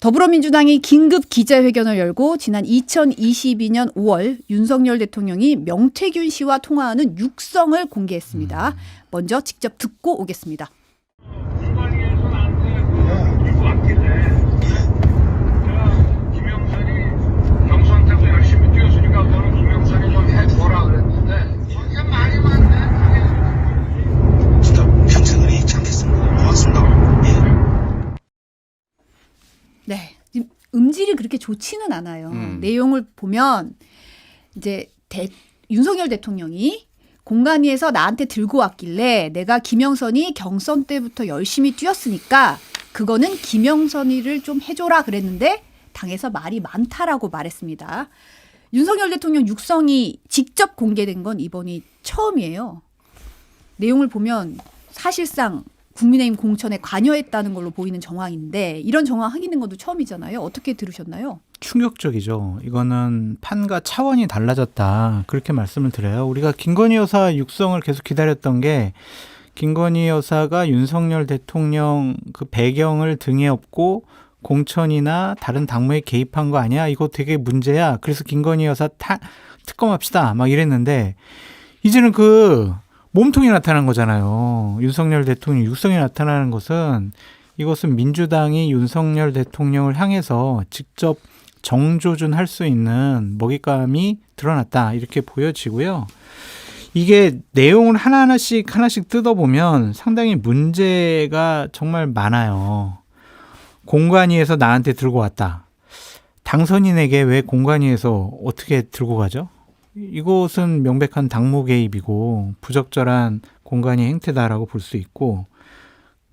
더불어민주당이 긴급 기자회견을 열고 지난 2022년 5월 윤석열 대통령이 명태균 씨와 통화하는 육성을 공개했습니다. 먼저 직접 듣고 오겠습니다. 네, 음질이 그렇게 좋지는 않아요. 내용을 보면 이제 윤석열 대통령이 공관위에서 나한테 들고 왔길래 내가 김영선이 경선 때부터 열심히 뛰었으니까 그거는 김영선이를 좀 해줘라 그랬는데 당에서 말이 많다라고 말했습니다. 윤석열 대통령 육성이 직접 공개된 건 이번이 처음이에요. 내용을 보면 사실상 국민의힘 공천에 관여했다는 걸로 보이는 정황인데 이런 정황 확인된 것도 처음이잖아요. 어떻게 들으셨나요? 충격적이죠. 이거는 판과 차원이 달라졌다. 그렇게 말씀을 드려요. 우리가 김건희 여사 육성을 계속 기다렸던 게 김건희 여사가 윤석열 대통령 그 배경을 등에 업고 공천이나 다른 당무에 개입한 거 아니야? 이거 되게 문제야. 그래서 김건희 여사 특검합시다. 막 이랬는데 이제는 그 몸통이 나타난 거잖아요. 윤석열 대통령 육성이 나타나는 것은 이것은 민주당이 윤석열 대통령을 향해서 직접 정조준할 수 있는 먹잇감이 드러났다. 이렇게 보여지고요. 이게 내용을 하나씩 뜯어보면 상당히 문제가 정말 많아요. 공관위에서 나한테 들고 왔다. 당선인에게 왜 공관위에서 어떻게 들고 가죠? 이것은 명백한 당무 개입이고 부적절한 공관위 행태다라고 볼 수 있고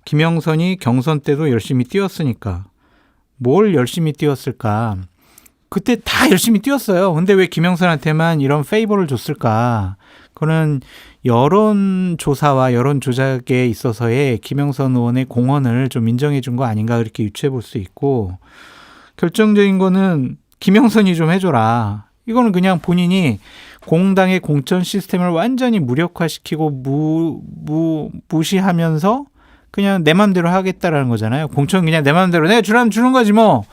김영선이 경선 때도 열심히 뛰었으니까 뭘 열심히 뛰었을까? 그때 다 열심히 뛰었어요. 근데 왜 김영선한테만 이런 페이버를 줬을까? 그거는 여론조사와 여론조작에 있어서의 김영선 의원의 공헌을 좀 인정해 준 거 아닌가 그렇게 유추해 볼 수 있고 결정적인 거는 김영선이 좀 해줘라. 이거는 그냥 본인이 공당의 공천 시스템을 완전히 무력화시키고 무시하면서 그냥 내 맘대로 하겠다라는 거잖아요. 공천 그냥 내 맘대로 내가 주라면 주는 거지 뭐.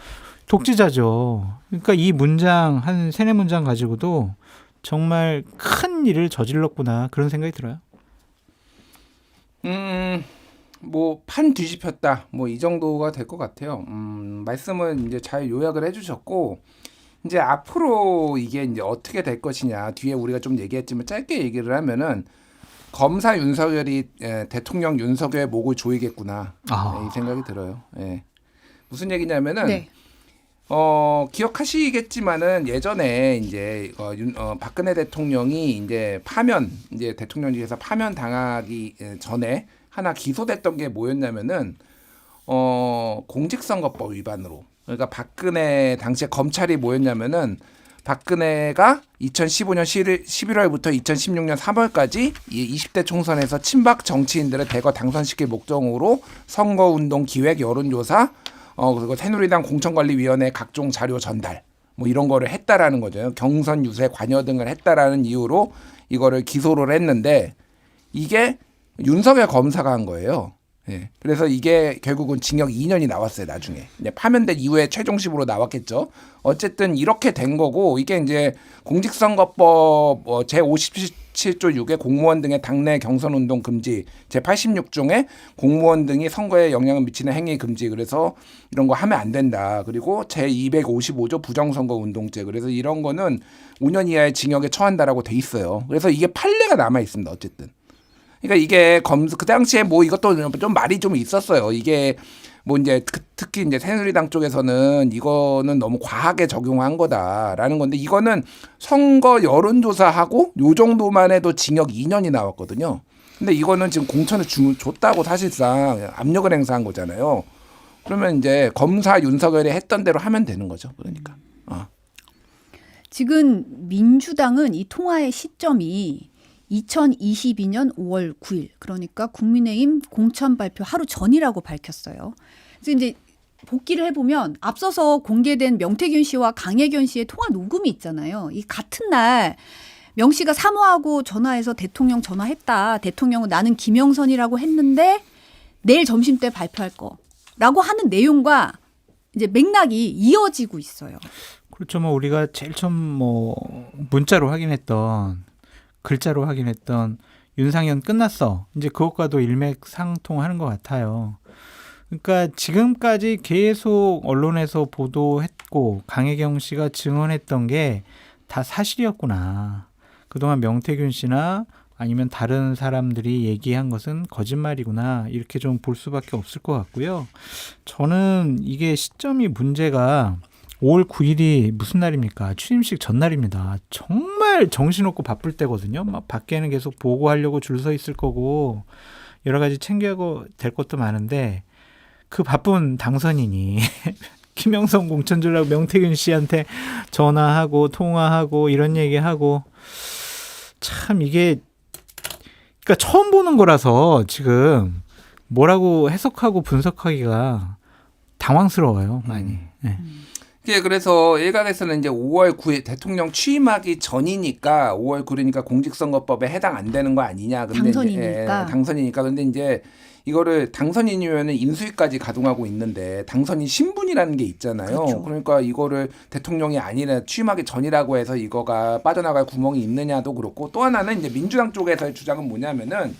독재자죠. 그러니까 이 문장 한 3-4문장 가지고도 정말 큰 일을 저질렀구나 그런 생각이 들어요. 뭐 판 뒤집혔다. 뭐 이 정도가 될 것 같아요. 말씀은 이제 잘 요약을 해주셨고 이제 앞으로 이게 이제 어떻게 될 것이냐 뒤에 우리가 좀 얘기했지만 짧게 얘기를 하면은 검사 윤석열이 대통령 윤석열의 목을 조이겠구나 이 생각이 들어요. 예. 무슨 얘기냐면은 네. 기억하시겠지만은 예전에 이제 박근혜 대통령이 이제 이제 대통령직에서 파면 당하기 전에 하나 기소됐던 게 뭐였냐면은 공직선거법 위반으로. 그러니까 박근혜 당시에 검찰이 뭐였냐면은 박근혜가 2015년 11월부터 2016년 3월까지 이 20대 총선에서 친박 정치인들을 대거 당선시킬 목적으로 선거운동 기획 여론조사 그리고 새누리당 공천관리위원회 각종 자료 전달 뭐 이런 거를 했다라는 거죠. 경선 유세 관여 등을 했다라는 이유로 이거를 기소를 했는데 이게 윤석열 검사가 한 거예요. 예. 그래서 이게 결국은 징역 2년이 나왔어요. 나중에 이제 파면된 이후에 최종심으로 나왔겠죠. 어쨌든 이렇게 된 거고 이게 이제 공직선거법 제57조 6의 공무원 등의 당내 경선운동 금지 제86조에 공무원 등이 선거에 영향을 미치는 행위 금지 그래서 이런 거 하면 안 된다. 그리고 제255조 부정선거운동죄 그래서 이런 거는 5년 이하의 징역에 처한다라고 돼 있어요. 그래서 이게 판례가 남아 있습니다. 어쨌든. 그러니까 이게 그 당시에 뭐 이것도 좀 말이 좀 있었어요. 이게 뭐 이제 특히 이제 새누리당 쪽에서는 이거는 너무 과하게 적용한 거다라는 건데 이거는 선거 여론조사하고 요 정도만 해도 징역 2년이 나왔거든요. 근데 이거는 지금 공천을 줬다고 사실상 압력을 행사한 거잖아요. 그러면 이제 검사 윤석열이 했던 대로 하면 되는 거죠. 그러니까. 지금 민주당은 이 통화의 시점이 2022년 5월 9일 그러니까 국민의힘 공천 발표 하루 전이라고 밝혔어요. 그래서 이제 복기를 해보면 앞서서 공개된 명태균 씨와 강혜견 씨의 통화 녹음이 있잖아요. 이 같은 날 명 씨가 사모하고 전화해서 대통령 전화했다. 대통령은 나는 김영선이라고 했는데 내일 점심 때 발표할 거라고 하는 내용과 이제 맥락이 이어지고 있어요. 그렇죠. 뭐 우리가 제일 처음 뭐 문자로 확인했던 글자로 확인했던 윤상현 끝났어. 이제 그것과도 일맥상통하는 것 같아요. 그러니까 지금까지 계속 언론에서 보도했고 강혜경 씨가 증언했던 게 다 사실이었구나. 그동안 명태균 씨나 아니면 다른 사람들이 얘기한 것은 거짓말이구나. 이렇게 좀 볼 수밖에 없을 것 같고요. 저는 이게 시점이 문제가 5월 9일이 무슨 날입니까? 취임식 전날입니다. 정말 정신없고 바쁠 때거든요. 막 밖에는 계속 보고하려고 줄 서 있을 거고 여러 가지 챙겨야 될 것도 많은데 그 바쁜 당선인이 김영선 공천 주려고 명태균 씨한테 전화하고 통화하고 이런 얘기하고 참 이게 그러니까 처음 보는 거라서 지금 뭐라고 해석하고 분석하기가 당황스러워요. 많이. 네. 예, 그래서 일각에서는 이제 5월 9일 대통령 취임하기 전이니까 5월 9일이니까 공직선거법에 해당 안 되는 거 아니냐. 근데 당선이니까. 이제, 당선이니까. 근데 이제 이거를 당선인이면은 인수위까지 가동하고 있는데 당선인 신분이라는 게 있잖아요. 그렇죠. 그러니까 이거를 대통령이 아니라 취임하기 전이라고 해서 이거가 빠져나갈 구멍이 있느냐도 그렇고 또 하나는 이제 민주당 쪽에서의 주장은 뭐냐면은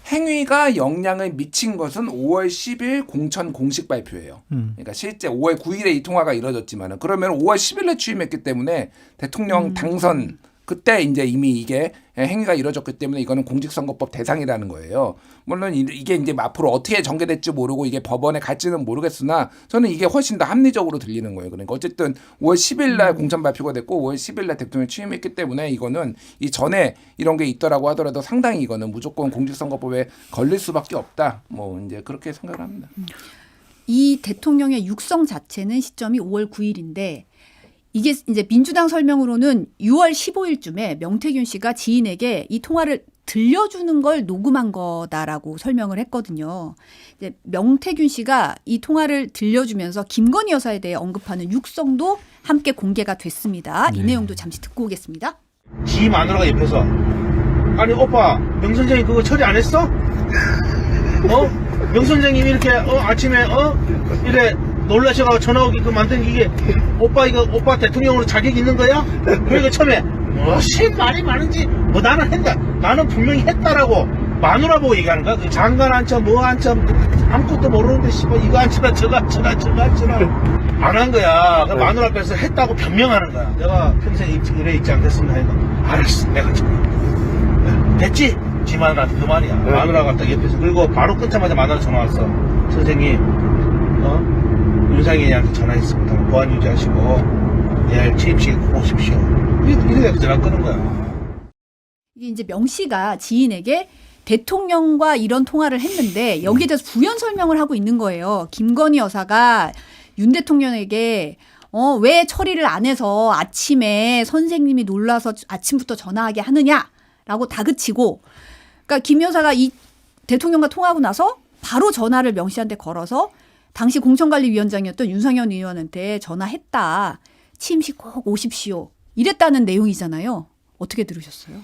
행위가 영향을 미친 것은 5월 10일 공천 공식 발표예요. 그러니까 실제 5월 9일에 이 통화가 이뤄졌지만은 그러면 5월 10일에 취임했기 때문에 대통령 당선 그때 이제 이미 이게 행위가 이뤄졌기 때문에 이거는 공직선거법 대상이라는 거예요. 물론 이게 이제 앞으로 어떻게 전개될지 모르고 이게 법원에 갈지는 모르겠으나 저는 이게 훨씬 더 합리적으로 들리는 거예요. 그러니까 어쨌든 5월 10일 날 공천 발표가 됐고 5월 10일 날 대통령이 취임했기 때문에 이거는 이 전에 이런 게 있더라고 하더라도 상당히 이거는 무조건 공직선거법에 걸릴 수밖에 없다. 뭐 이제 그렇게 생각을 합니다. 이 대통령의 육성 자체는 시점이 5월 9일인데 이게 이제 민주당 설명으로는 6월 15일쯤에 명태균 씨가 지인에게 이 통화를 들려주는 걸 녹음한 거다라고 설명을 했거든요. 이제 명태균 씨가 이 통화를 들려주면서 김건희 여사에 대해 언급하는 육성도 함께 공개가 됐습니다. 이 내용도 잠시 듣고 오겠습니다. 지 마누라가 옆에서 아니 오빠 명 선생님 그거 처리 안 했어? 명 선생님이 이렇게 아침에 이래 놀라셔가지고 전화 오게끔 만든 이게 오빠 이거 오빠 대통령으로 자격 있는 거야? 그러니까 처음에 무슨 말이 많은지 뭐 나는 했다 나는 분명히 했다라고 마누라 보고 얘기하는 거야. 그 장관 앉혀 뭐 앉혀 아무것도 모르는데 씨발 이거 앉혀라 저거 앉혀라 저거 앉혀라 안 한 거야. 그 마누라 앞에서 했다고 변명하는 거야. 내가 평생 의뢰 있지 않겠습니다. 하니까 알았어 내가 좀 됐지? 지 마누라한테 그 말이야. 마누라가 딱 옆에서 그리고 바로 끊자마자 마누라 전화 왔어. 선생님 윤상현이한테 전화했습니다. 보안 유지하시고 내일 취임식에 꼭 오십시오. 이렇게 전화 끄는 거야. 이게 이제 명 씨가 지인에게 대통령과 이런 통화를 했는데 여기에 대해서 부연 설명을 하고 있는 거예요. 김건희 여사가 윤 대통령에게 왜 처리를 안 해서 아침에 선생님이 놀라서 아침부터 전화하게 하느냐라고 다그치고 그러니까 김 여사가 이 대통령과 통화하고 나서 바로 전화를 명 씨한테 걸어서 당시 공천관리위원장이었던 윤상현 의원한테 전화했다. 취임식 꼭 오십시오. 이랬다는 내용이잖아요. 어떻게 들으셨어요?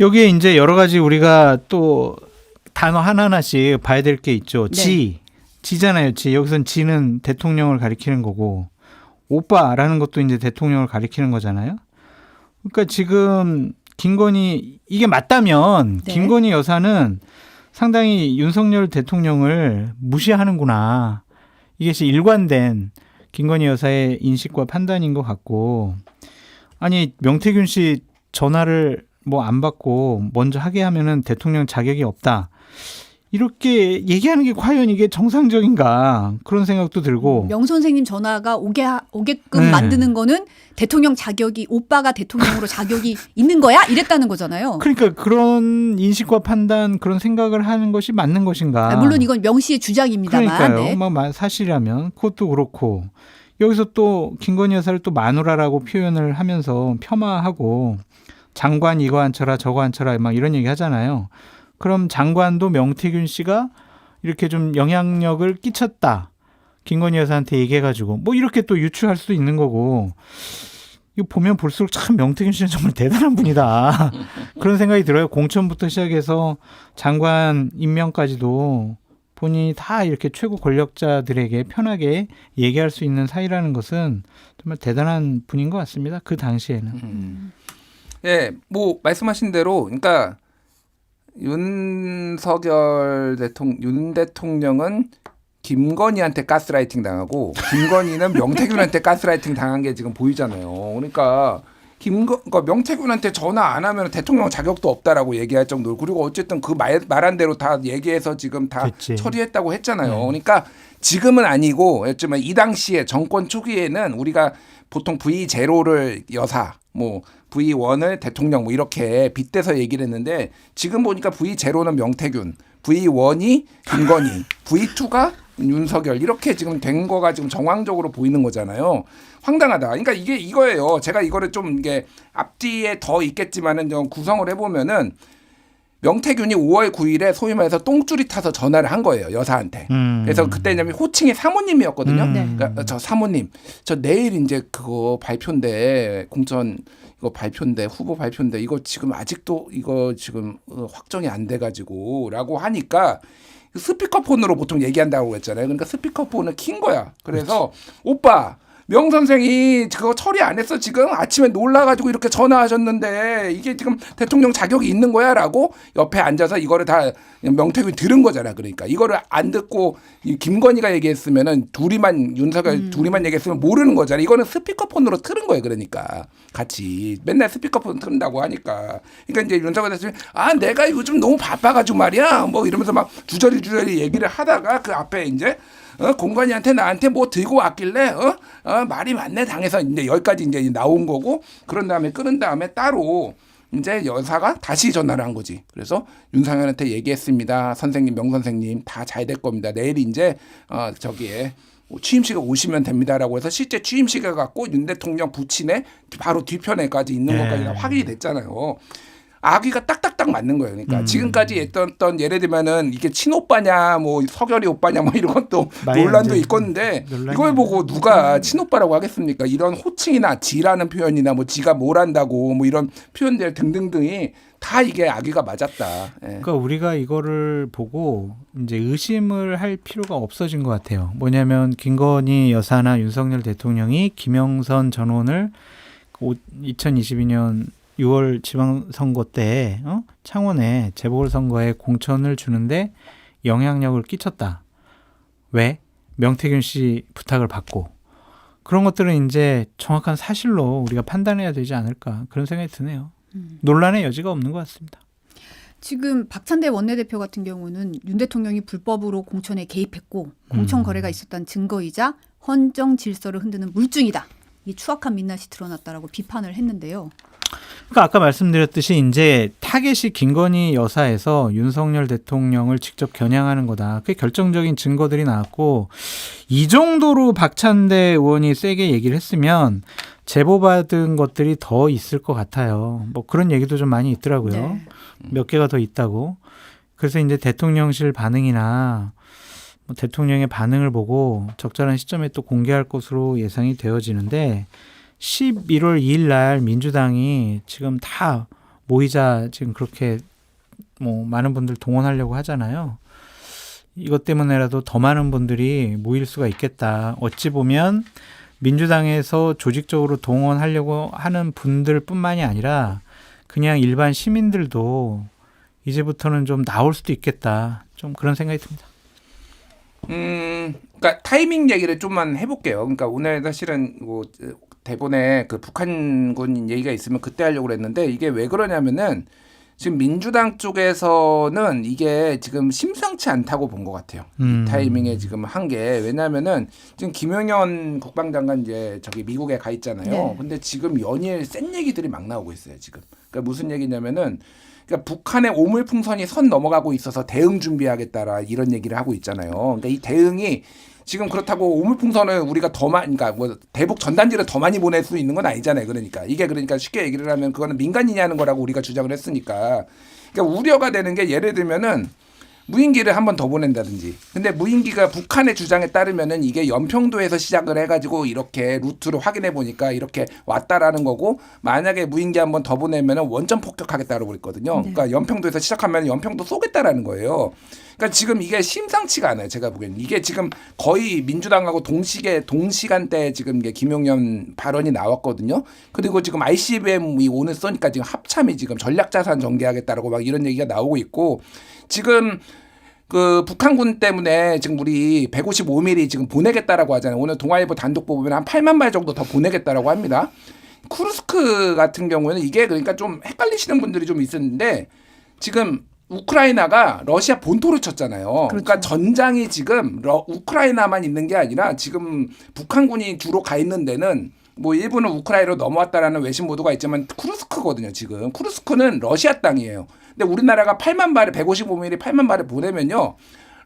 여기에 이제 여러 가지 우리가 또 단어 하나하나씩 봐야 될 게 있죠. 네. 지잖아요. 지. 여기선 지는 대통령을 가리키는 거고 오빠라는 것도 이제 대통령을 가리키는 거잖아요. 그러니까 지금 김건희 이게 맞다면 네. 김건희 여사는 상당히 윤석열 대통령을 무시하는구나. 이것이 일관된 김건희 여사의 인식과 판단인 것 같고 아니 명태균 씨 전화를 뭐 안 받고 먼저 하게 하면은 대통령 자격이 없다. 이렇게 얘기하는 게 과연 이게 정상적인가 그런 생각도 들고 명 선생님 전화가 오게끔 네. 만드는 거는 대통령 자격이 오빠가 대통령으로 자격이 있는 거야? 이랬다는 거잖아요. 그러니까 그런 인식과 판단 그런 생각을 하는 것이 맞는 것인가? 물론 이건 명 씨의 주장입니다만. 그러니까요. 네. 막 사실이라면 그것도 그렇고 여기서 또 김건희 여사를 또 마누라라고 표현을 하면서 폄하하고 장관 이거 앉혀라 저거 앉혀라 막 이런 얘기 하잖아요. 그럼 장관도 명태균 씨가 이렇게 좀 영향력을 끼쳤다. 김건희 여사한테 얘기해가지고 뭐 이렇게 또 유추할 수도 있는 거고 이거 보면 볼수록 참 명태균 씨는 정말 대단한 분이다. 그런 생각이 들어요. 공천부터 시작해서 장관 임명까지도 본인이 다 이렇게 최고 권력자들에게 편하게 얘기할 수 있는 사이라는 것은 정말 대단한 분인 것 같습니다. 그 당시에는. 예, 뭐 말씀하신 대로, 그러니까 윤 대통령은 김건희한테 가스라이팅 당하고 김건희는 명태균한테 가스라이팅 당한 게 지금 보이잖아요. 그러니까 명태균한테 전화 안 하면 대통령 자격도 없다라고 얘기할 정도로, 그리고 어쨌든 그 말한 대로 다 얘기해서 지금 다 그치. 처리했다고 했잖아요. 그러니까 지금은 아니고 였지만 이 당시에 정권 초기에는 우리가 보통 V0를 여사, 뭐 V1을 대통령 뭐 이렇게 빗대서 얘기를 했는데, 지금 보니까 V0는 명태균, V1이 김건희, V2가 윤석열, 이렇게 지금 된 거가 지금 정황적으로 보이는 거잖아요. 황당하다. 그러니까 이게 이거예요. 제가 이거를 좀 이게 앞뒤에 더 있겠지만은 좀 구성을 해보면은, 명태균이 5월 9일에 소위 말해서 똥줄이 타서 전화를 한 거예요, 여사한테. 그래서 그때냐면 호칭이 사모님이었거든요. 그러니까 저 사모님, 저 내일 이제 그거 발표인데, 공천 이거 발표인데, 후보 발표인데, 이거 지금 아직도 이거 지금 확정이 안 돼가지고라고 하니까 스피커폰으로 보통 얘기한다고 했잖아요. 그러니까 스피커폰을 킨 거야. 그래서 오빠, 명 선생이 그거 처리 안 했어. 지금 아침에 놀라가지고 이렇게 전화하셨는데 이게 지금 대통령 자격이 있는 거야라고 옆에 앉아서 이거를 다 명태균이 들은 거잖아. 그러니까 이거를 안 듣고 김건희가 얘기했으면은 윤석열 둘이만 얘기했으면 모르는 거잖아. 이거는 스피커폰으로 틀은 거예요. 그러니까 같이 맨날 스피커폰 틀은다고 하니까. 그러니까 이제 윤석열 대통령이 내가 요즘 너무 바빠가지고 말이야. 뭐 이러면서 막 주저리 얘기를 하다가 그 앞에 이제 공관이한테 나한테 뭐 들고 왔길래 말이 많네 당해서 이제 여기까지 이제 나온 거고, 그런 다음에 끊은 다음에 따로 이제 여사가 다시 전화를 한 거지. 그래서 윤석열한테 얘기했습니다. 선생님, 명 선생님 다 잘 될 겁니다. 내일 이제 저기에 취임식에 오시면 됩니다라고 해서 실제 취임식에 갖고 윤 대통령 부친의 바로 뒤편에까지 있는 것까지 다 확인이 됐잖아요. 아귀가 딱딱딱 맞는 거예요. 그러니까 지금까지 했던 예를 들면은 이게 친오빠냐, 뭐 서결이 오빠냐, 뭐 이런 것도 논란도 있건데, 이걸 보고 누가 친오빠라고 하겠습니까? 이런 호칭이나 지라는 표현이나 뭐 지가 뭘 한다고 뭐 이런 표현들 등등등이 다 이게 아귀가 맞았다. 예. 그러니까 우리가 이거를 보고 이제 의심을 할 필요가 없어진 것 같아요. 뭐냐면 김건희 여사나 윤석열 대통령이 김영선 전원을 2022년 6월 지방선거 때 창원에 재보궐선거에 공천을 주는데 영향력을 끼쳤다. 왜? 명태균 씨 부탁을 받고. 그런 것들은 이제 정확한 사실로 우리가 판단해야 되지 않을까, 그런 생각이 드네요. 논란의 여지가 없는 것 같습니다. 지금 박찬대 원내대표 같은 경우는 윤 대통령이 불법으로 공천에 개입했고 공천 거래가 있었다는 증거이자 헌정 질서를 흔드는 물증이다. 이 추악한 민낯이 드러났다라고 비판을 했는데요. 그러니까 아까 말씀드렸듯이 이제 타겟이 김건희 여사에서 윤석열 대통령을 직접 겨냥하는 거다. 그게 결정적인 증거들이 나왔고, 이 정도로 박찬대 의원이 세게 얘기를 했으면 제보받은 것들이 더 있을 것 같아요. 뭐 그런 얘기도 좀 많이 있더라고요. 네. 몇 개가 더 있다고. 그래서 이제 대통령실 반응이나 뭐 대통령의 반응을 보고 적절한 시점에 또 공개할 것으로 예상이 되어지는데, 11월 2일 날 민주당이 지금 다 모이자 지금 그렇게 뭐 많은 분들 동원하려고 하잖아요. 이것 때문에라도 더 많은 분들이 모일 수가 있겠다. 어찌 보면 민주당에서 조직적으로 동원하려고 하는 분들뿐만이 아니라 그냥 일반 시민들도 이제부터는 좀 나올 수도 있겠다. 좀 그런 생각이 듭니다. 그러니까 타이밍 얘기를 좀만 해볼게요. 그러니까 오늘 사실은 뭐 대본에 그 북한군 얘기가 있으면 그때 하려고 그랬는데, 이게 왜 그러냐면은 지금 민주당 쪽에서는 이게 지금 심상치 않다고 본 것 같아요. 이 타이밍에 지금 한 게, 왜냐면은 지금 김용현 국방장관 이제 저기 미국에 가 있잖아요. 네. 근데 지금 연일 센 얘기들이 막 나오고 있어요. 지금. 그러니까 무슨 얘기냐면은, 그러니까 북한의 오물풍선이 선 넘어가고 있어서 대응 준비하겠다라 이런 얘기를 하고 있잖아요. 그러니까 이 대응이 지금 그렇다고 오물풍선을 우리가 더 많이, 그러니까 뭐 대북 전단지를 더 많이 보낼 수 있는 건 아니잖아요. 그러니까 이게, 그러니까 쉽게 얘기를 하면 그거는 민간인이 하는 거라고 우리가 주장을 했으니까. 그러니까 우려가 되는 게, 예를 들면은 무인기를 한 번 더 보낸다든지. 근데 무인기가 북한의 주장에 따르면은 이게 연평도에서 시작을 해가지고 이렇게 루트를 확인해 보니까 이렇게 왔다라는 거고, 만약에 무인기 한 번 더 보내면은 원전 폭격하겠다고 그랬거든요. 그러니까 연평도에서 시작하면 연평도 쏘겠다라는 거예요. 그러니까 지금 이게 심상치가 않아요. 제가 보기에는 이게 지금 거의 민주당하고 동시간대에 지금 이게 김용현 발언이 나왔거든요. 그리고 지금 ICBM이 오늘 쏘니까 지금 합참이 지금 전략자산 전개하겠다라고 막 이런 얘기가 나오고 있고, 지금 그 북한군 때문에 지금 우리 155mm 지금 보내겠다라고 하잖아요. 오늘 동아일보 단독 보면 한 8만 발 정도 더 보내겠다라고 합니다. 쿠르스크 같은 경우에는 이게 그러니까 좀 헷갈리시는 분들이 좀 있었는데, 지금 우크라이나가 러시아 본토를 쳤잖아요. 그러니까 전장이 지금 우크라이나만 있는 게 아니라 지금 북한군이 주로 가 있는 데는 뭐 일부는 우크라이나로 넘어왔다라는 외신 보도가 있지만 쿠르스크거든요. 지금 쿠르스크는 러시아 땅이에요. 근데 우리나라가 8만 발을 155mm 8만 발을 보내면요,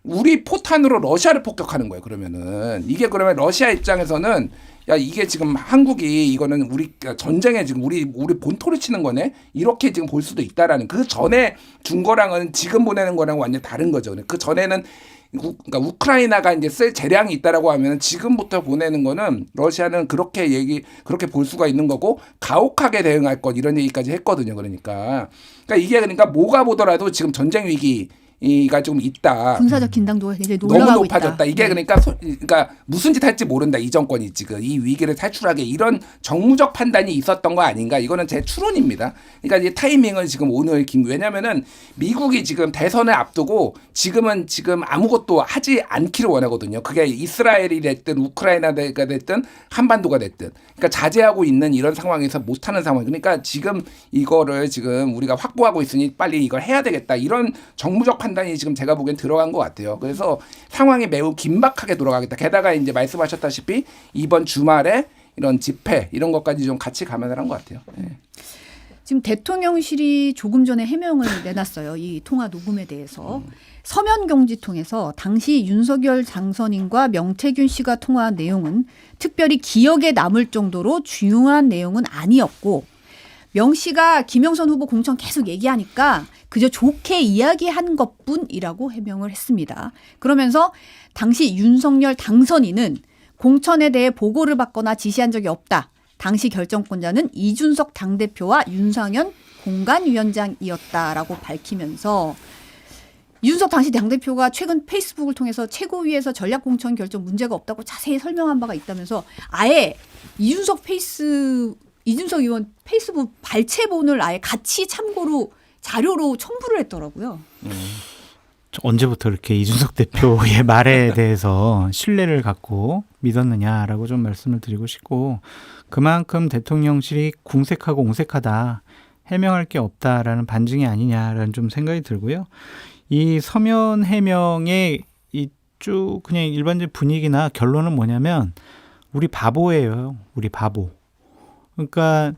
우리 포탄으로 러시아를 폭격하는 거예요. 그러면은 이게 그러면 러시아 입장에서는 야, 이게 지금 한국이 이거는 우리 전쟁에 지금 우리 본토를 치는 거네, 이렇게 지금 볼 수도 있다라는, 그 전에 준 거랑은 지금 보내는 거랑 완전 다른 거죠. 그 전에는 그러니까 우크라이나가 이제 쓸 재량이 있다라고 하면 지금부터 보내는 거는 러시아는 그렇게 볼 수가 있는 거고, 가혹하게 대응할 것 이런 얘기까지 했거든요. 그러니까 이게 그러니까 뭐가 보더라도 지금 전쟁 위기가 좀 있다. 군사적 긴장도가 굉장히 너무 올라가고 높아졌다. 있다. 이게 네. 그러니까 무슨 짓 할지 모른다. 이 정권이 지금 이 위기를 탈출하게 이런 정무적 판단이 있었던 거 아닌가. 이거는 제 추론입니다. 그러니까 이 타이밍을 지금 오늘 왜냐면은 미국이 지금 대선을 앞두고 지금 아무것도 하지 않기를 원하거든요. 그게 이스라엘이 됐든 우크라이나가 됐든 한반도가 됐든. 그러니까 자제하고 있는 이런 상황에서 못하는 상황. 그러니까 지금 이거를 지금 우리가 확보하고 있으니 빨리 이걸 해야 되겠다. 이런 정무적 판단이 지금 제가 보기엔 들어간 것 같아요. 그래서 상황이 매우 긴박하게 돌아가겠다. 게다가 이제 말씀하셨다시피 이번 주말에 이런 집회 이런 것까지 좀 같이 감안을 한 것 같아요. 네. 지금 대통령실이 조금 전에 해명을 내놨어요. 이 통화 녹음에 대해서. 서면경지통에서 당시 윤석열 당선인과 명태균 씨가 통화한 내용은 특별히 기억에 남을 정도로 중요한 내용은 아니었고, 명 씨가 김영선 후보 공천 계속 얘기하니까 그저 좋게 이야기한 것뿐이라고 해명을 했습니다. 그러면서 당시 윤석열 당선인은 공천에 대해 보고를 받거나 지시한 적이 없다. 당시 결정권자는 이준석 당대표와 윤상현 공관위원장이었다라고 밝히면서, 이준석 당시 당대표가 최근 페이스북을 통해서 최고위에서 전략공천 결정 문제가 없다고 자세히 설명한 바가 있다면서 아예 이준석 의원 페이스북 발췌본을 아예 같이 참고로 자료로 첨부를 했더라고요. 언제부터 이렇게 이준석 대표의 말에 대해서 신뢰를 갖고 믿었느냐라고 좀 말씀을 드리고 싶고, 그만큼 대통령실이 궁색하고 옹색하다, 해명할 게 없다라는 반증이 아니냐라는 좀 생각이 들고요. 이 서면 해명의 이 쭉 그냥 일반적인 분위기나 결론은 뭐냐면 우리 바보예요. 우리 바보. 그러니까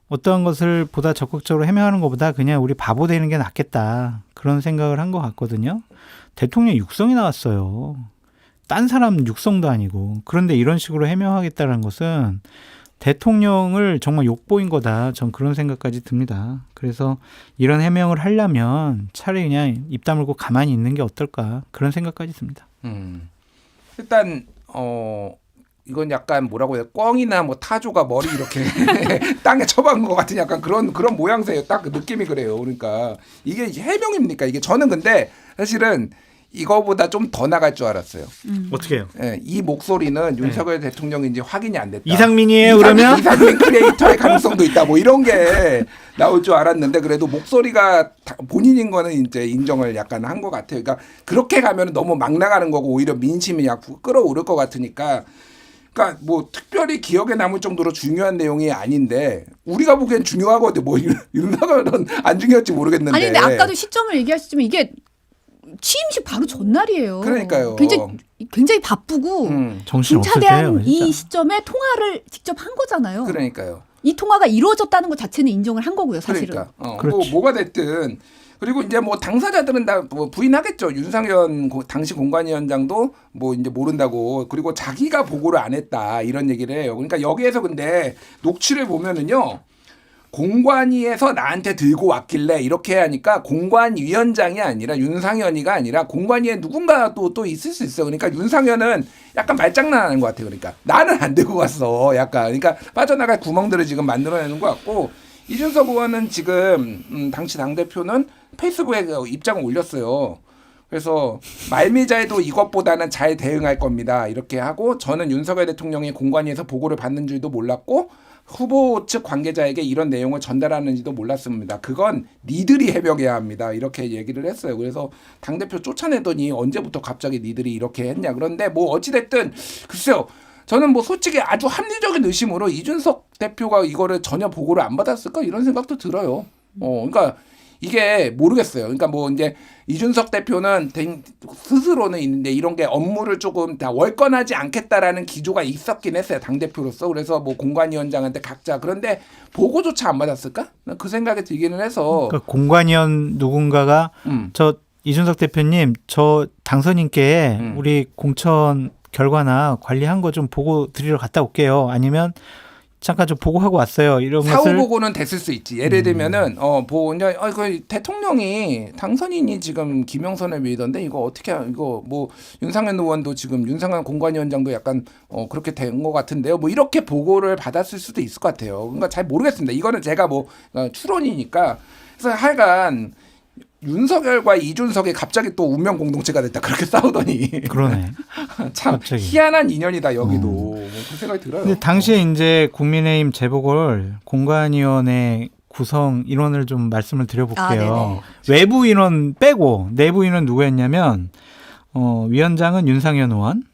어떠한 것을 보다 적극적으로 해명하는 것보다 그냥 우리 바보 되는 게 낫겠다, 그런 생각을 한 것 같거든요. 대통령 육성이 나왔어요. 딴 사람 육성도 아니고. 그런데 이런 식으로 해명하겠다는 것은 대통령을 정말 욕보인 거다. 전 그런 생각까지 듭니다. 그래서 이런 해명을 하려면 차라리 그냥 입 다물고 가만히 있는 게 어떨까, 그런 생각까지 듭니다. 일단 이건 약간 뭐라고 해야, 꿩이나 뭐 타조가 머리 이렇게 땅에 쳐박은 것 같은 약간 그런 모양새예요. 딱 그 느낌이 그래요. 그러니까 이게 해명입니까? 이게 저는 근데 사실은 이거보다 좀 더 나갈 줄 알았어요. 어떻게 해요? 네, 이 목소리는 윤석열 대통령이 이제 확인이 안 됐다. 이상민이에요, 그러면? 이상민 크리에이터의 가능성도 있다. 뭐 이런 게 나올 줄 알았는데, 그래도 목소리가 본인인 거는 이제 인정을 약간 한 것 같아요. 그러니까 그렇게 가면 너무 막 나가는 거고 오히려 민심이 약 끌어오를 것 같으니까. 그러니까 뭐 특별히 기억에 남을 정도로 중요한 내용이 아닌데 우리가 보기엔 중요하거든. 뭐 윤석열은 안 중요할지 모르겠는데. 아니 근데 아까도 시점을 얘기하셨지만 이게 취임식 바로 전날이에요. 그러니까요. 굉장히 바쁘고 정신 없을 중차대한 때예요, 이 진짜. 시점에 통화를 직접 한 거잖아요. 그러니까요. 이 통화가 이루어졌다는 것 자체는 인정을 한 거고요, 사실은. 그러니까 그렇지. 뭐가 됐든. 그리고 이제 뭐 당사자들은 다 뭐 부인하겠죠. 윤상현 당시 공관위원장도 뭐 이제 모른다고, 그리고 자기가 보고를 안 했다 이런 얘기를 해요. 그러니까 여기에서 근데 녹취를 보면은요, 공관위에서 나한테 들고 왔길래 이렇게 하니까 공관위원장이 아니라 윤상현이가 아니라 공관위에 누군가 또 있을 수 있어. 그러니까 윤상현은 약간 말장난하는 것 같아. 그러니까 나는 안 들고 왔어. 약간 그러니까 빠져나갈 구멍들을 지금 만들어내는 것 같고 이준석 의원은 지금 당시 당대표는 페이스북에 입장을 올렸어요. 그래서 말미잘도 이것보다는 잘 대응할 겁니다. 이렇게 하고 저는 윤석열 대통령이 공관위에서 보고를 받는 줄도 몰랐고 후보 측 관계자에게 이런 내용을 전달하는지도 몰랐습니다. 그건 니들이 해명해야 합니다. 이렇게 얘기를 했어요. 그래서 당대표 쫓아내더니 언제부터 갑자기 니들이 이렇게 했냐. 그런데 뭐 어찌됐든 글쎄요. 저는 뭐 솔직히 아주 합리적인 의심으로 이준석 대표가 이거를 전혀 보고를 안 받았을까 이런 생각도 들어요. 그러니까 이게 모르겠어요. 그러니까 뭐 이제 이준석 대표는 스스로는 있는데 이런 게 업무를 조금 다 월권하지 않겠다라는 기조가 있었긴 했어요. 당대표로서. 그래서 뭐 공관위원장한테 각자 그런데 보고조차 안 받았을까? 그 생각이 들기는 해서. 그러니까 공관위원 누군가가 저 이준석 대표님 저 당선인께 우리 공천 결과나 관리한 거 좀 보고 드리러 갔다 올게요. 아니면 잠깐 좀 보고하고 왔어요. 이런 사후 것을 보고는 됐을 수 있지. 예를 들면은 이제 그 대통령이 당선인이 지금 김영선을 밀던데 이거 어떻게 이거 뭐 윤상현 의원도 지금 윤상현 공관위원장도 약간 그렇게 된 것 같은데요. 뭐 이렇게 보고를 받았을 수도 있을 것 같아요. 그러니까 잘 모르겠습니다. 이거는 제가 뭐 추론이니까. 그래서 하여간 윤석열과 이준석이 갑자기 또 운명 공동체가 됐다. 그렇게 싸우더니. 그러네. 참 갑자기. 희한한 인연이다 여기도. 뭐그 생각이 들어요. 근데 당시에 이제 국민의힘 재보궐 공관위원회 구성 인원을 좀 말씀을 드려볼게요. 외부 인원 빼고 내부 인원 누구였냐면 위원장은 윤상현 의원,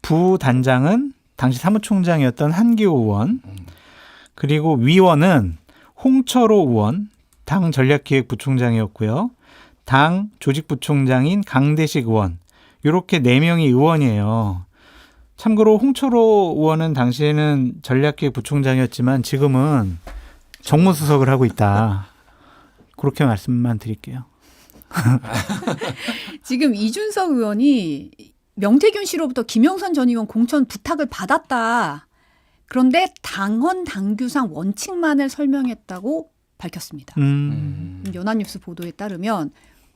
부단장은 당시 사무총장이었던 한기호 의원, 그리고 위원은 홍철호 의원, 당 전략기획부총장이었고요. 당 조직부총장인 강대식 의원. 이렇게 4명이 의원이에요. 참고로 홍철호 의원은 당시에는 전략기획부총장이었지만 지금은 정무수석을 하고 있다. 그렇게 말씀만 드릴게요. 지금 이준석 의원이 명태균 씨로부터 김영선 전 의원 공천 부탁을 받았다. 그런데 당헌 당규상 원칙만을 설명했다고 밝혔습니다. 연합뉴스 보도에 따르면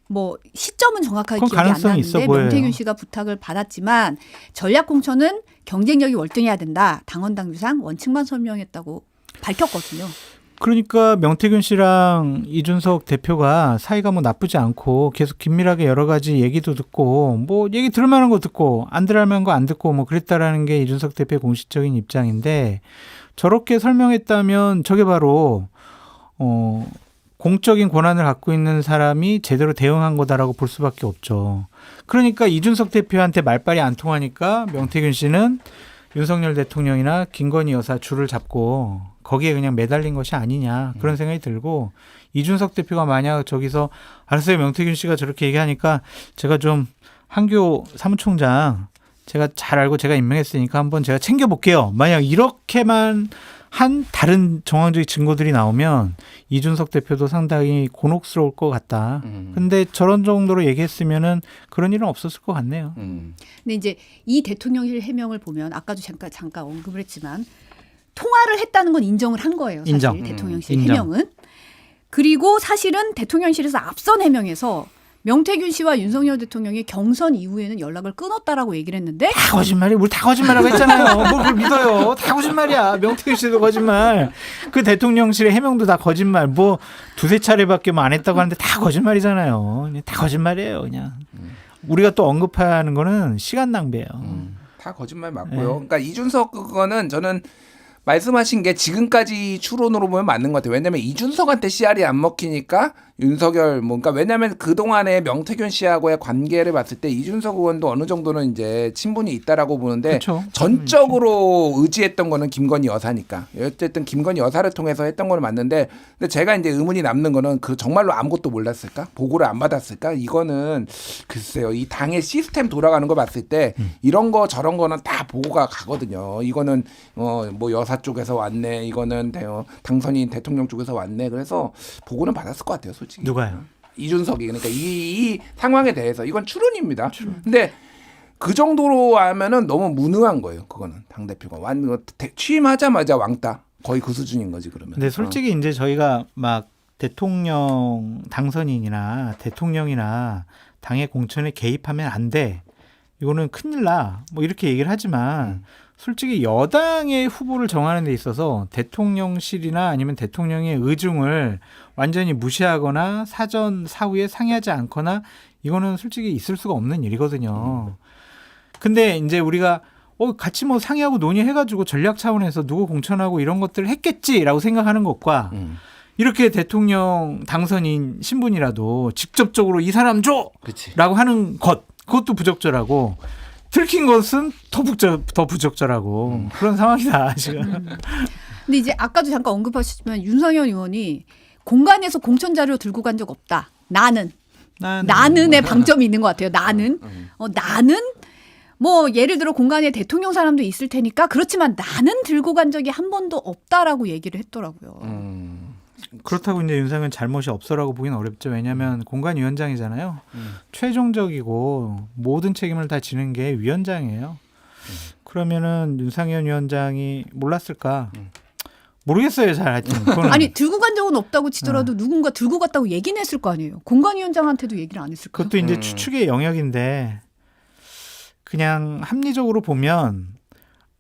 뭐 시점은 정확하게 그건 기억이 안 가능성이 있어 나는데 보여요. 명태균 씨가 부탁을 받았지만 전략 공천은 경쟁력이 월등해야 된다. 당헌 당규상 원칙만 설명했다고 밝혔거든요. 그러니까 명태균 씨랑 이준석 대표가 사이가 뭐 나쁘지 않고 계속 긴밀하게 여러 가지 얘기도 듣고 뭐 얘기 들을 만한 거 듣고 안 들을 만한 거 안 듣고 뭐 그랬다라는 게 이준석 대표의 공식적인 입장인데 저렇게 설명했다면 저게 바로 공적인 권한을 갖고 있는 사람이 제대로 대응한 거다라고 볼 수밖에 없죠. 그러니까 이준석 대표한테 말빨이 안 통하니까 명태균 씨는 윤석열 대통령이나 김건희 여사 줄을 잡고 거기에 그냥 매달린 것이 아니냐 그런 생각이 들고 이준석 대표가 만약 저기서 알았어요 명태균 씨가 저렇게 얘기하니까 제가 좀 한교 사무총장 제가 잘 알고 제가 임명했으니까 한번 제가 챙겨볼게요. 만약 이렇게만 한 다른 정황적인 증거들이 나오면 이준석 대표도 상당히 곤혹스러울 것 같다. 근데 저런 정도로 얘기했으면은 그런 일은 없었을 것 같네요. 근데 이제 이 대통령실 해명을 보면 아까도 잠깐 언급을 했지만 통화를 했다는 건 인정을 한 거예요. 사실 인정. 대통령실 인정. 해명은. 그리고 사실은 대통령실에서 앞선 해명에서 명태균 씨와 윤석열 대통령이 경선 이후에는 연락을 끊었다라고 얘기를 했는데 다 거짓말이 뭘 다 거짓말이라고 했잖아요. 뭘 그걸 믿어요. 다 거짓말이야. 명태균 씨도 거짓말. 그 대통령실의 해명도 다 거짓말. 뭐 두세 차례밖에 뭐 안 했다고 하는데 다 거짓말이잖아요. 다 거짓말이에요. 그냥. 우리가 또 언급하는 거는 시간 낭비예요. 다 거짓말 맞고요. 그러니까 이준석 그거는 저는 말씀하신 게 지금까지 추론으로 보면 맞는 것 같아요. 왜냐하면 이준석한테 씨알이 안 먹히니까 윤석열 그러니까 왜냐하면 그 동안에 명태균 씨하고의 관계를 봤을 때 이준석 의원도 어느 정도는 이제 친분이 있다라고 보는데 그쵸. 전적으로 의지했던 거는 김건희 여사니까 어쨌든 김건희 여사를 통해서 했던 거는 맞는데 근데 제가 이제 의문이 남는 거는 그 정말로 아무것도 몰랐을까? 보고를 안 받았을까? 이거는 글쎄요. 이 당의 시스템 돌아가는 거 봤을 때 이런 거 저런 거는 다 보고가 가거든요. 이거는 뭐 여사 쪽에서 왔네. 이거는 당선인 대통령 쪽에서 왔네. 그래서 보고는 받았을 것 같아요. 솔직히. 누가요? 이준석이. 그러니까 이 상황에 대해서 이건 추론입니다. 근데 그 정도로 하면은 너무 무능한 거예요. 그거는 당대표가 취임하자마자 왕따. 거의 그 수준인 거지 그러면. 근데 솔직히 이제 저희가 막 대통령 당선인이나 대통령이나 당의 공천에 개입하면 안 돼. 이거는 큰일 나. 뭐 이렇게 얘기를 하지만 솔직히 여당의 후보를 정하는 데 있어서 대통령실이나 아니면 대통령의 의중을 완전히 무시하거나 사전 사후에 상의하지 않거나 이거는 솔직히 있을 수가 없는 일이거든요. 근데 이제 우리가 같이 뭐 상의하고 논의해가지고 전략 차원에서 누구 공천하고 이런 것들을 했겠지라고 생각하는 것과 이렇게 대통령 당선인 신분이라도 직접적으로 이 사람 줘! 그치. 라고 하는 그것도 부적절하고 들킨 것은 더 부적절하고 그런 상황이다 지금. 근데 이제 아까도 잠깐 언급하셨지만 윤석열 의원이 공간에서 공천 자료 들고 간 적 없다. 나는의 방점이 있는 것 같아요. 나는 뭐 예를 들어 공간에 대통령 사람도 있을 테니까 그렇지만 나는 들고 간 적이 한 번도 없다라고 얘기를 했더라고요. 그렇다고 이제 윤석열 잘못이 없어라고 보기는 어렵죠. 왜냐하면 공관위원장이잖아요. 최종적이고 모든 책임을 다 지는 게 위원장이에요. 그러면은 윤상현 위원장이 몰랐을까? 모르겠어요, 잘 하여튼. 아니 들고 간 적은 없다고 치더라도 누군가 들고 갔다고 얘기는 했을 거 아니에요. 공관위원장한테도 얘기를 안 했을까요? 그것도 이제 추측의 영역인데 그냥 합리적으로 보면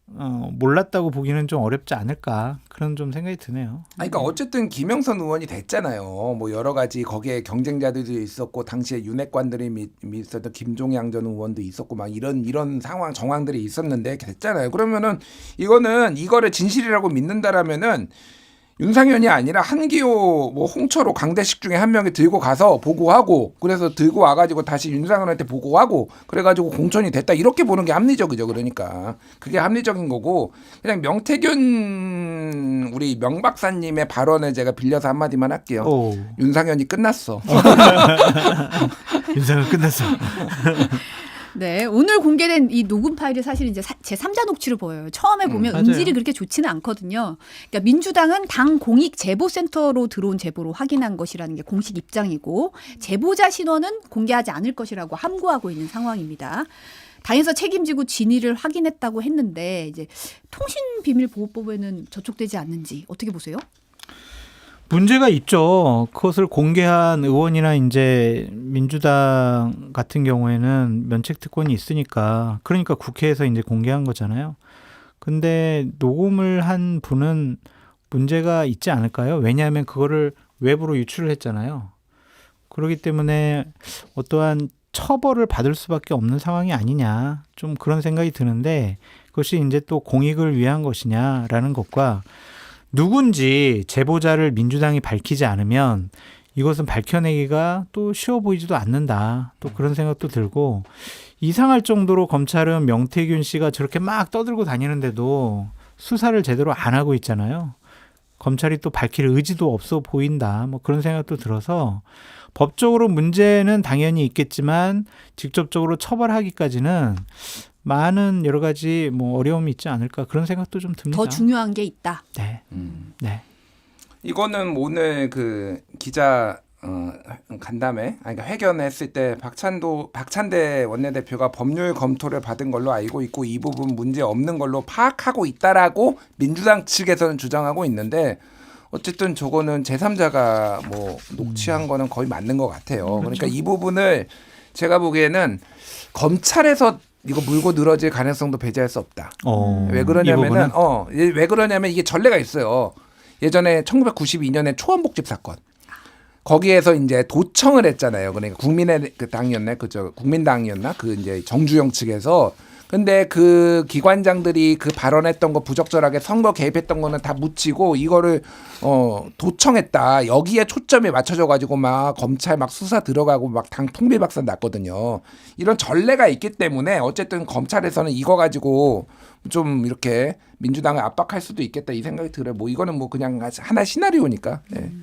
몰랐다고 보기는 좀 어렵지 않을까 그런 좀 생각이 드네요. 그러니까 어쨌든 김영선 의원이 됐잖아요. 뭐 여러 가지 거기에 경쟁자들도 있었고 당시에 윤핵관들이 있었던 김종양 전 의원도 있었고 막 이런 상황 정황들이 있었는데 됐잖아요. 그러면은 이거를 진실이라고 믿는다라면은 윤상현이 아니라 한기호, 뭐 홍철호, 강대식 중에 한 명이 들고 가서 보고하고 그래서 들고 와가지고 다시 윤상현한테 보고하고 그래가지고 공천이 됐다 이렇게 보는 게 합리적이죠. 그러니까 그게 합리적인 거고 그냥 명태균 우리 명 박사님의 발언을 제가 빌려서 한마디만 할게요. 윤상현이 끝났어. 윤상현 끝났어. 네, 오늘 공개된 이 녹음 파일이 사실 이제 제 3자 녹취를 보여요. 처음에 보면 음질이 그렇게 좋지는 않거든요. 그러니까 민주당은 당 공익 제보센터로 들어온 제보로 확인한 것이라는 게 공식 입장이고 제보자 신원은 공개하지 않을 것이라고 함구하고 있는 상황입니다. 당에서 책임지고 진위를 확인했다고 했는데 이제 통신비밀보호법에는 저촉되지 않는지 어떻게 보세요? 문제가 있죠. 그것을 공개한 의원이나 이제 민주당 같은 경우에는 면책 특권이 있으니까 그러니까 국회에서 이제 공개한 거잖아요. 근데 녹음을 한 분은 문제가 있지 않을까요? 왜냐하면 그거를 외부로 유출을 했잖아요. 그렇기 때문에 어떠한 처벌을 받을 수밖에 없는 상황이 아니냐. 좀 그런 생각이 드는데 그것이 이제 또 공익을 위한 것이냐라는 것과 누군지 제보자를 민주당이 밝히지 않으면 이것은 밝혀내기가 또 쉬워 보이지도 않는다. 또 그런 생각도 들고 이상할 정도로 검찰은 명태균 씨가 저렇게 막 떠들고 다니는데도 수사를 제대로 안 하고 있잖아요. 검찰이 또 밝힐 의지도 없어 보인다. 뭐 그런 생각도 들어서 법적으로 문제는 당연히 있겠지만 직접적으로 처벌하기까지는 많은 여러 가지 뭐 어려움이 있지 않을까 그런 생각도 좀 듭니다. 더 중요한 게 있다. 네. 네. 이거는 오늘 그 기자 간담회, 그러니까 회견했을 때 박찬대 원내대표가 법률 검토를 받은 걸로 알고 있고 이 부분 문제 없는 걸로 파악하고 있다라고 민주당 측에서는 주장하고 있는데 어쨌든 저거는 제3자가 뭐 녹취한 거는 거의 맞는 것 같아요. 그러니까 이 부분을 제가 보기에는 검찰에서 이거 물고 늘어질 가능성도 배제할 수 없다. 왜 그러냐면은 왜 그러냐면 이게 전례가 있어요. 예전에 1992년에 초원복집 사건. 거기에서 이제 도청을 했잖아요. 그러니까 국민의 그 당이었나 국민당이었나 그 이제 정주영 측에서. 근데 그 기관장들이 그 발언했던 거 부적절하게 선거 개입했던 거는 다 묻히고 이거를 도청했다. 여기에 초점이 맞춰져 가지고 막 검찰 막 수사 들어가고 막 당 통비박산 났거든요. 이런 전례가 있기 때문에 어쨌든 검찰에서는 이거 가지고 좀 이렇게 민주당을 압박할 수도 있겠다 이 생각이 들어요. 뭐 이거는 뭐 그냥 하나의 시나리오니까. 네.